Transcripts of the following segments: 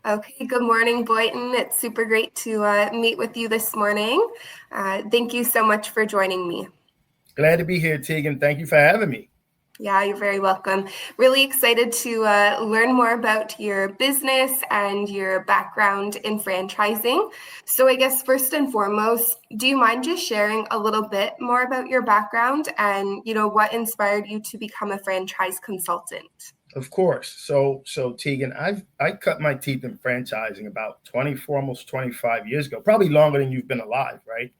Okay, good morning, Boynton. It's super great to meet with you this morning. Thank you so much for joining me. Glad to be here, Tegan. Thank you for having me. Yeah, you're very welcome. Really excited to learn more about your business and your background in franchising. So I guess first and foremost, do you mind just sharing a little bit more about your background and, what inspired you to become a franchise consultant? Of course. So Tegan, I cut my teeth in franchising about 24, almost 25 years ago, probably longer than you've been alive, right?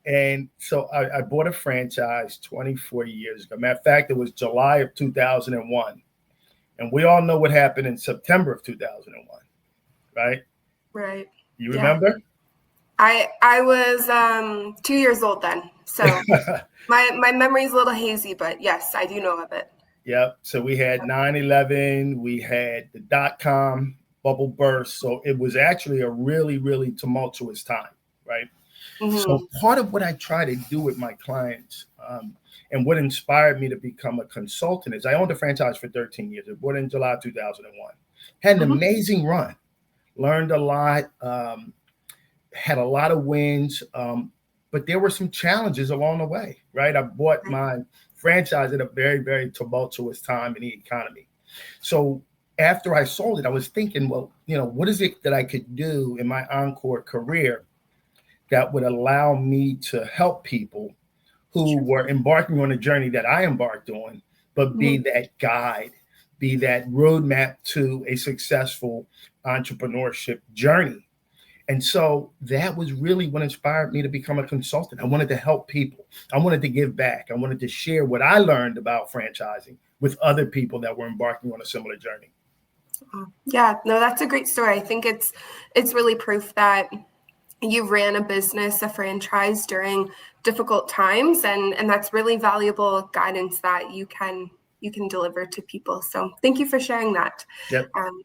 And so I bought a franchise 24 years ago. Matter of fact, it was July of 2001. And we all know what happened in September of 2001, right? Right. You Yeah. remember? I was 2 years old then, so my memory's a little hazy, but yes, I do know of it. Yep. So we had 9/11, we had the dot-com bubble burst. So it was actually a really, really tumultuous time, right? So Mm-hmm. part of what I try to do with my clients and what inspired me to become a consultant is I owned a franchise for 13 years. I bought it in July 2001. Had an Mm-hmm. amazing run, learned a lot, had a lot of wins, but there were some challenges along the way, right? I bought my franchise at a very, very tumultuous time in the economy. So after I sold it, I was thinking, well, what is it that I could do in my encore career that would allow me to help people who Sure. were embarking on a journey that I embarked on, but be Mm-hmm. that guide, be that roadmap to a successful entrepreneurship journey. And so that was really what inspired me to become a consultant. I wanted to help people. I wanted to give back. I wanted to share what I learned about franchising with other people that were embarking on a similar journey. Yeah, no, that's a great story. I think it's really proof that you ran a business, a franchise during difficult times, and that's really valuable guidance that you can deliver to people. So thank you for sharing that. Yep. Um,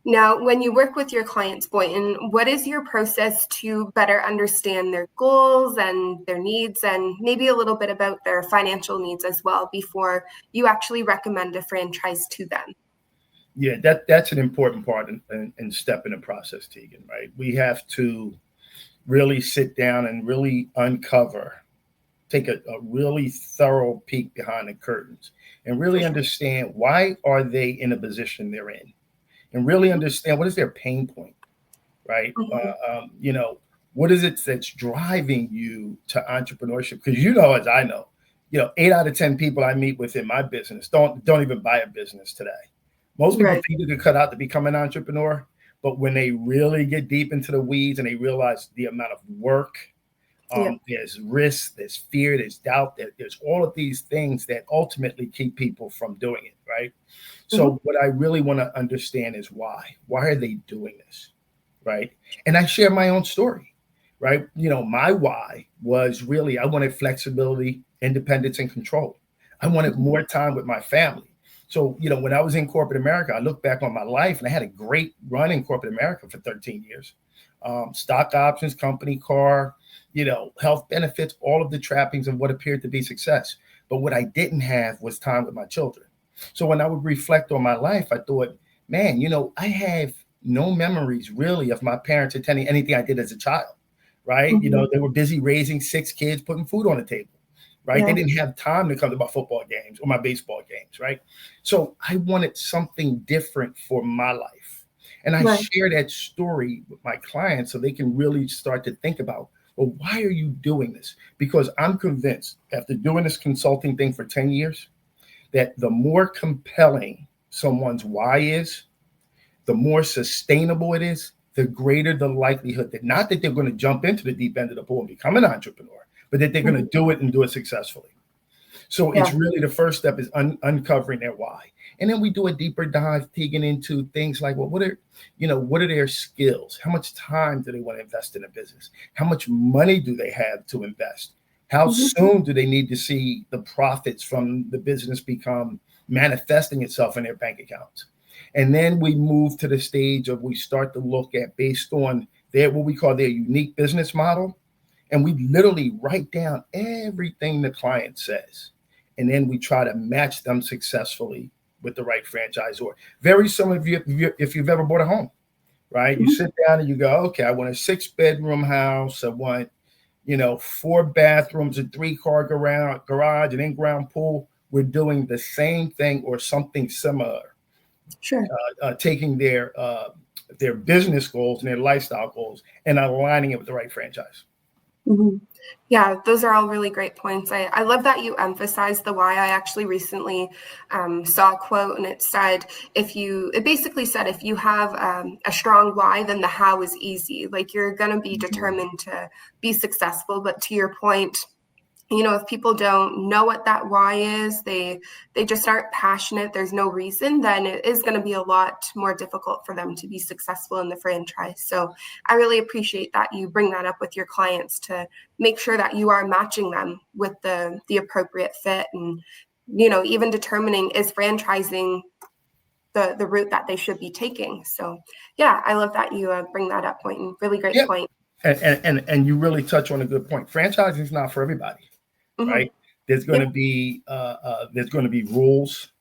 Now, when you work with your clients, Boynton, what is your process to better understand their goals and their needs, and maybe a little bit about their financial needs as well before you actually recommend a franchise to them? Yeah, that's an important part and step in the process, Tegan, right? We have to really sit down and really uncover, take a really thorough peek behind the curtains and For really sure. understand why are they in a position they're in and really Mhm. understand what is their pain point, right? Mhm. What is it that's driving you to entrepreneurship? Because as I know, 8 out of 10 people I meet with in my business don't even buy a business today. Most people Right. think they could cut out to become an entrepreneur, but when they really get deep into the weeds and they realize the amount of work, Yeah. there's risk, there's fear, there's doubt, there's all of these things that ultimately keep people from doing it, right? Mhm. So what I really want to understand is why. Why are they doing this, right? And I share my own story, right? My why was really I wanted flexibility, independence, and control. I wanted Mhm. more time with my family. So, when I was in corporate America, I look back on my life and I had a great run in corporate America for 13 years. Stock options, company car, health benefits, all of the trappings of what appeared to be success. But what I didn't have was time with my children. So when I would reflect on my life, I thought, man, I have no memories really of my parents attending anything I did as a child, right? Mhm. They were busy raising 6 kids, putting food on the table, right? They Yeah. didn't have time to come to my football games or my baseball games, right? So I wanted something different for my life. And I Right. share that story with my clients so they can really start to think about, well, why are you doing this? Because I'm convinced after doing this consulting thing for 10 years, that the more compelling someone's why is, the more sustainable it is, the greater the likelihood that not that they're going to jump into the deep end of the pool and become an entrepreneur, but that they're going Mhm. to do it and do it successfully. So Yeah. it's really the first step is uncovering their why. And then we do a deeper dive, digging into things like, well, what are their skills? How much time do they want to invest in a business? How much money do they have to invest? How Mhm. soon do they need to see the profits from the business become manifesting itself in their bank accounts? And then we move to the stage of we start to look at based on their what we call their unique business model. And we literally write down everything the client says. And then we try to match them successfully with the right franchisor. Very similar if you've ever bought a home, right? You sit down and you go, okay, I want a 6-bedroom house. I want, 4 bathrooms, a 3-car garage, an in-ground pool. We're doing the same thing or something similar. Sure. Taking their business goals and their lifestyle goals and aligning it with the right franchise. Mm-hmm. Yeah, those are all really great points. I love that you emphasize the why. I actually recently saw a quote, and it basically said, if you have a strong why, then the how is easy. Like, you're going to be determined to be successful. But to your point, if people don't know what that why is, they just aren't passionate, there's no reason, then it is going to be a lot more difficult for them to be successful in the franchise. So I really appreciate that you bring that up with your clients to make sure that you are matching them with the appropriate fit, and even determining, is franchising the route that they should be taking. So yeah, I love that you bring that up, Boynton. Really great point. And you really touch on a good point. Franchising is not for everybody. Right? There's going to be rules,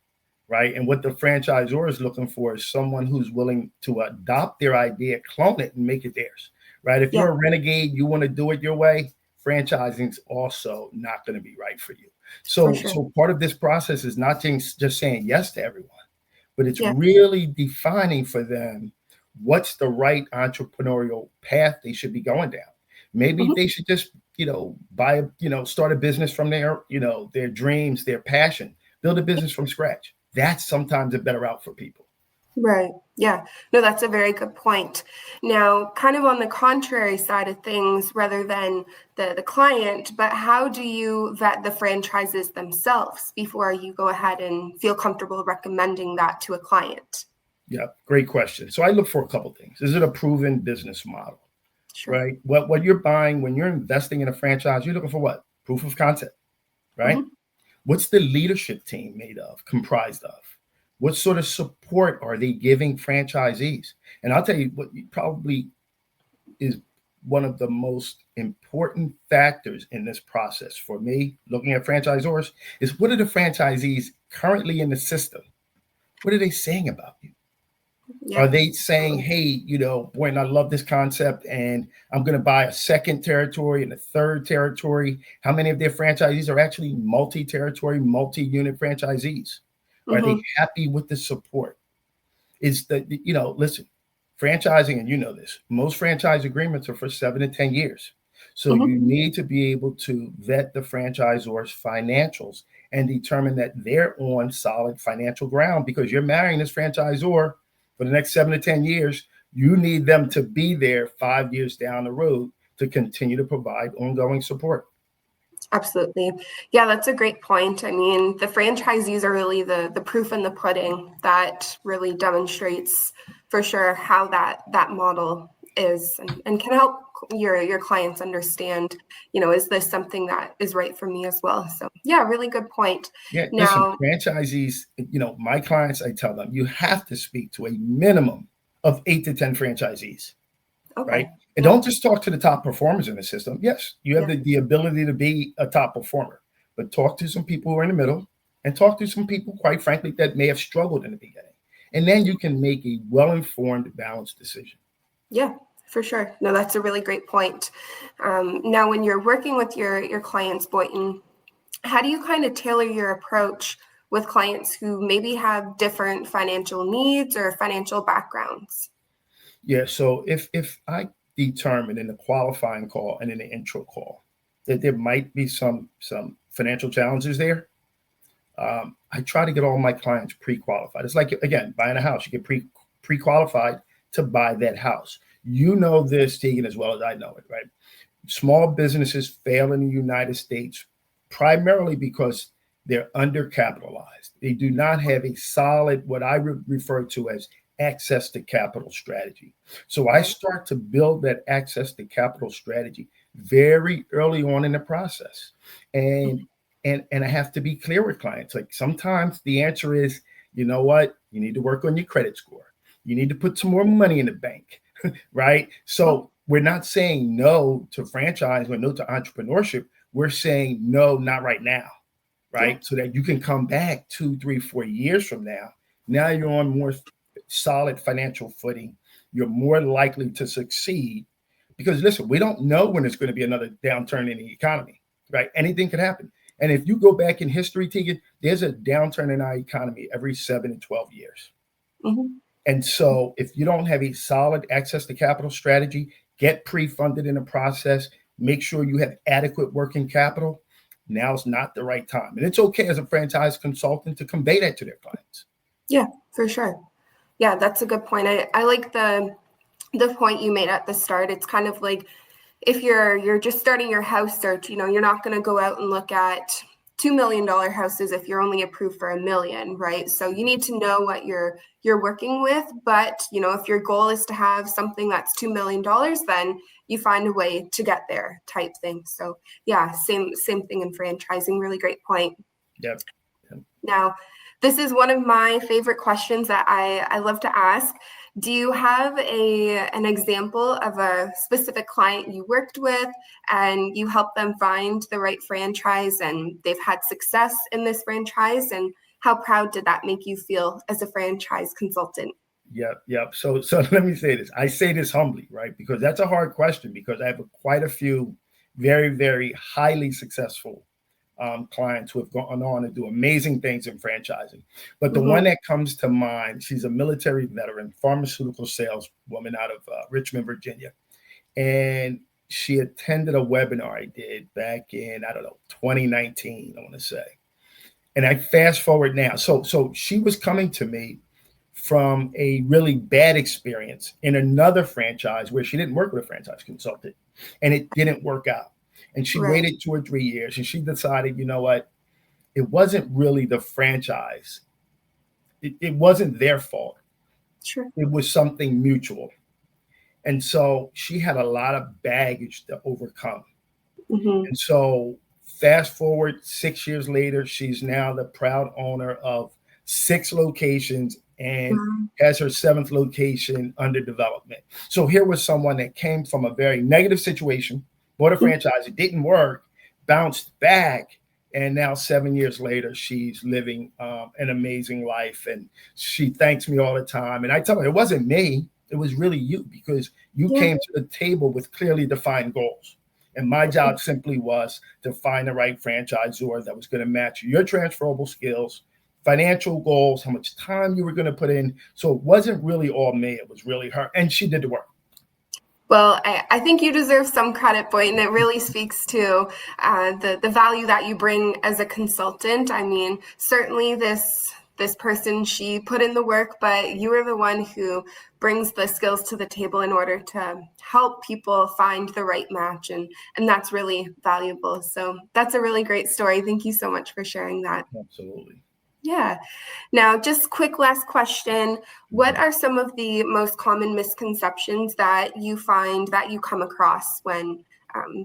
right? And what the franchisor is looking for is someone who's willing to adopt their idea, clone it, and make it theirs, right? If you're a renegade, you want to do it your way, franchising's also not going to be right for you. So part of this process is not just saying yes to everyone, but it's really defining for them what's the right entrepreneurial path they should be going down. Maybe they should just start a business from their dreams, their passion, build a business from scratch. That's sometimes a better route for people. Right. Yeah. No, that's a very good point. Now, kind of on the contrary side of things, rather than the client, but how do you vet the franchises themselves before you go ahead and feel comfortable recommending that to a client? Yeah, great question. So I look for a couple of things. Is it a proven business model? Sure. Right. What you're buying when you're investing in a franchise, you're looking for what? Proof of concept, right? What's the leadership team comprised of? What sort of support are they giving franchisees? And I'll tell you what probably is one of the most important factors in this process for me, looking at franchisors, is what are the franchisees currently in the system? What are they saying about you? Yeah. Are they saying, hey, Boynton, I love this concept and I'm going to buy a second territory and a third territory? How many of their franchisees are actually multi-territory, multi-unit franchisees? Are they happy with the support? Listen, franchising, and this, most franchise agreements are for 7 to 10 years. So you need to be able to vet the franchisor's financials and determine that they're on solid financial ground, because you're marrying this franchisor for the next 7 to 10 years. You need them to be there 5 years down the road to continue to provide ongoing support. Absolutely. Yeah, that's a great point. I mean, the franchisees are really the proof in the pudding that really demonstrates for sure how that model is, and can help your clients understand, is this something that is right for me as well? So yeah, really good point. Yeah. Now, listen, franchisees, my clients, I tell them, you have to speak to a minimum of 8 to 10 franchisees. Okay. Right. And don't just talk to the top performers in the system. Yes, you have the ability to be a top performer, but talk to some people who are in the middle, and talk to some people, quite frankly, that may have struggled in the beginning. And then you can make a well-informed, balanced decision. Yeah, for sure. No, that's a really great point. Now, when you're working with your clients, Boynton, how do you kind of tailor your approach with clients who maybe have different financial needs or financial backgrounds? Yeah. So if I determine in the qualifying call and in the intro call that there might be some financial challenges there, I try to get all my clients pre-qualified. It's like, again, buying a house. You get pre-qualified to buy that house. You know this, Tegan, as well as I know it, right? Small businesses fail in the United States primarily because they're undercapitalized. They do not have a solid, what I refer to as access to capital strategy. So I start to build that access to capital strategy very early on in the process. And I have to be clear with clients. Like, sometimes the answer is, you know what? You need to work on your credit score. You need to put some more money in the bank, right? So we're not saying no to franchise or no to entrepreneurship. We're saying no, not right now, right? So that you can come back 2, 3, 4 years from now. Now you're on more solid financial footing. You're more likely to succeed because listen, we don't know when there's going to be another downturn in the economy, right? Anything could happen. And if you go back in history, Tegan, there's a downturn in our economy every 7 and 12 years. Mm-hmm. And so if you don't have a solid access to capital strategy, get pre-funded in the process, make sure you have adequate working capital, now's not the right time. And it's okay as a franchise consultant to convey that to their clients. Yeah, for sure. Yeah, that's a good point. I like the point you made at the start. It's kind of like if you're just starting your house search, you're not going to go out and look at $2 million houses if you're only approved for $1 million, right? So you need to know what you're working with. But if your goal is to have something that's $2 million, then you find a way to get there, type thing. So yeah, same thing in franchising. Really great point. Yep. Now, this is one of my favorite questions that I love to ask. Do you have an example of a specific client you worked with and you helped them find the right franchise and they've had success in this franchise? And how proud did that make you feel as a franchise consultant? Yep. So let me say this. I say this humbly, right? Because that's a hard question because I have quite a few very, very highly successful clients who have gone on to do amazing things in franchising. But the one that comes to mind, she's a military veteran, pharmaceutical saleswoman out of Richmond, Virginia. And she attended a webinar I did back in, 2019, I want to say. And I fast forward now. So she was coming to me from a really bad experience in another franchise where she didn't work with a franchise consultant and it didn't work out. And she waited 2 or 3 years and she decided, you know what? It wasn't really the franchise. It wasn't their fault. Sure. It was something mutual. And so she had a lot of baggage to overcome. Mm-hmm. And so fast forward 6 years later, she's now the proud owner of 6 locations and has her 7th location under development. So here was someone that came from a very negative situation, bought a franchise, it didn't work, bounced back, and now 7 years later, she's living an amazing life. And she thanks me all the time. And I tell her, it wasn't me, it was really you, because you came to the table with clearly defined goals. And my job simply was to find the right franchisor that was going to match your transferable skills, financial goals, how much time you were going to put in. So it wasn't really all me, it was really her. And she did the work. Well, I think you deserve some credit, Boynton. It really speaks to the value that you bring as a consultant. I mean, certainly this person, she put in the work, but you are the one who brings the skills to the table in order to help people find the right match. And that's really valuable. So that's a really great story. Thank you so much for sharing that. Absolutely. Yeah. Now, just quick last question. What are some of the most common misconceptions that you find that you come across when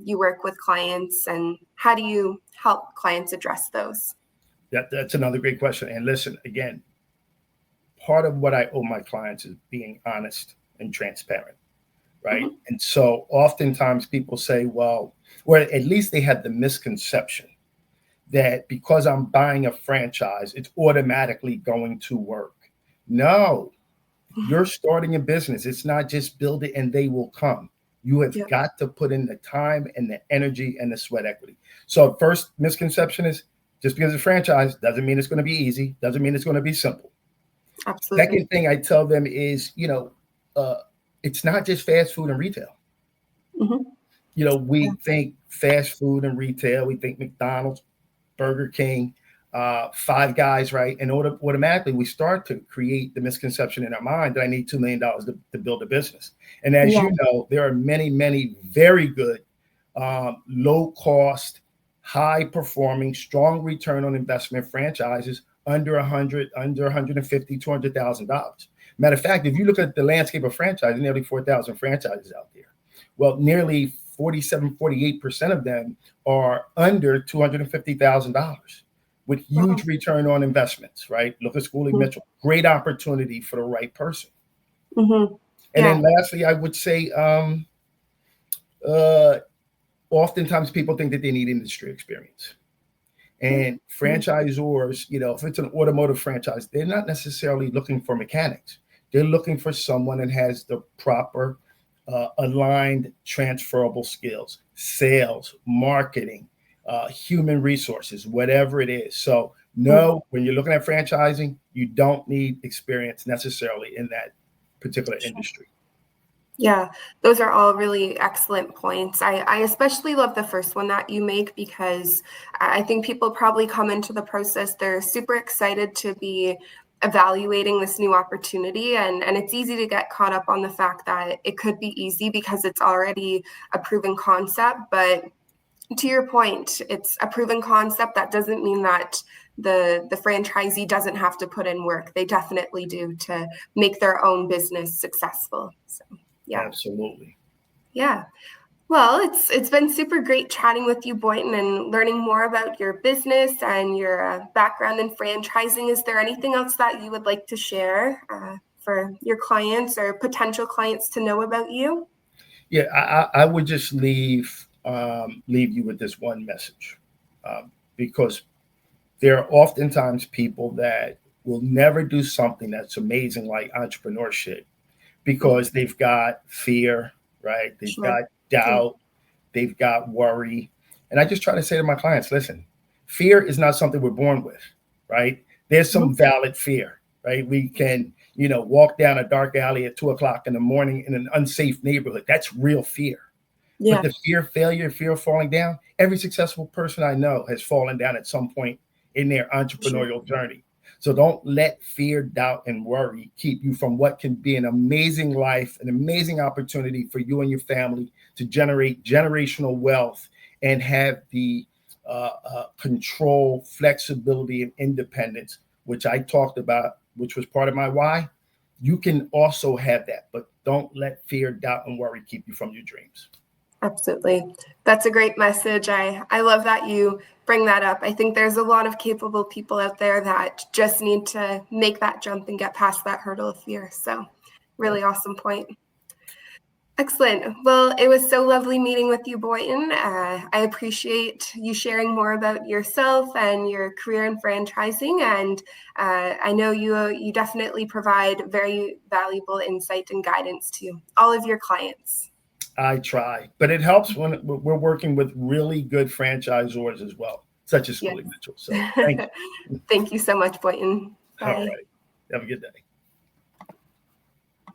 you work with clients, and how do you help clients address those? That's another great question. And listen, again, part of what I owe my clients is being honest and transparent, right? Mm-hmm. And so oftentimes people say, well, or at least they have the misconception that because I'm buying a franchise, it's automatically going to work. No, you're starting a business. It's not just build it and they will come. You have got to put in the time and the energy and the sweat equity. So first misconception is just because it's a franchise doesn't mean it's going to be easy, doesn't mean it's going to be simple. Absolutely. Second thing I tell them is, it's not just fast food and retail. Mm-hmm. We think fast food and retail, we think McDonald's, Burger King, Five Guys, right? And automatically we start to create the misconception in our mind that I need $2 million to build a business. And as you know, there are many, many very good, low cost, high performing, strong return on investment franchises under $100,000, under $150,000, $200,000. Matter of fact, if you look at the landscape of franchises, nearly 4,000 franchises out there. Well, nearly 48% of them are under $250,000 with huge return on investments, right? Look at Schooling Mitchell, great opportunity for the right person. Mm-hmm. And then lastly, I would say, oftentimes people think that they need industry experience. And franchisors, if it's an automotive franchise, they're not necessarily looking for mechanics. They're looking for someone that has the proper aligned transferable skills, sales, marketing, human resources, whatever it is. So no, when you're looking at franchising, you don't need experience necessarily in that particular industry. Yeah, those are all really excellent points. I especially love the first one that you make, because I think people probably come into the process, they're super excited to be evaluating this new opportunity, and it's easy to get caught up on the fact that it could be easy because it's already a proven concept. But to your point, it's a proven concept. That doesn't mean that the franchisee doesn't have to put in work. They definitely do, to make their own business successful. So yeah. Absolutely. Yeah. Well, it's been super great chatting with you, Boynton, and learning more about your business and your background in franchising. Is there anything else that you would like to share for your clients or potential clients to know about you? Yeah, I would just leave you with this one message, because there are oftentimes people that will never do something that's amazing like entrepreneurship, because they've got fear, right? They've got doubt, they've got worry. And I just try to say to my clients, listen, fear is not something we're born with, right? There's some valid fear, right? We can, walk down a dark alley at 2:00 in the morning in an unsafe neighborhood. That's real fear. Yeah. But the fear of failure, fear of falling down, every successful person I know has fallen down at some point in their entrepreneurial journey. So don't let fear, doubt, and worry keep you from what can be an amazing life, an amazing opportunity for you and your family to generate generational wealth and have the control, flexibility, and independence, which I talked about, which was part of my why. You can also have that, but don't let fear, doubt, and worry keep you from your dreams. Absolutely. That's a great message. I love that you bring that up. I think there's a lot of capable people out there that just need to make that jump and get past that hurdle of fear. So really awesome point. Excellent. Well, it was so lovely meeting with you, Boynton. I appreciate you sharing more about yourself and your career in franchising. And I know you definitely provide very valuable insight and guidance to all of your clients. I try, but it helps when we're working with really good franchisors as well, such as Schooling Mitchell. So thank you. Thank you so much, Boynton. Bye. All right. Have a good day.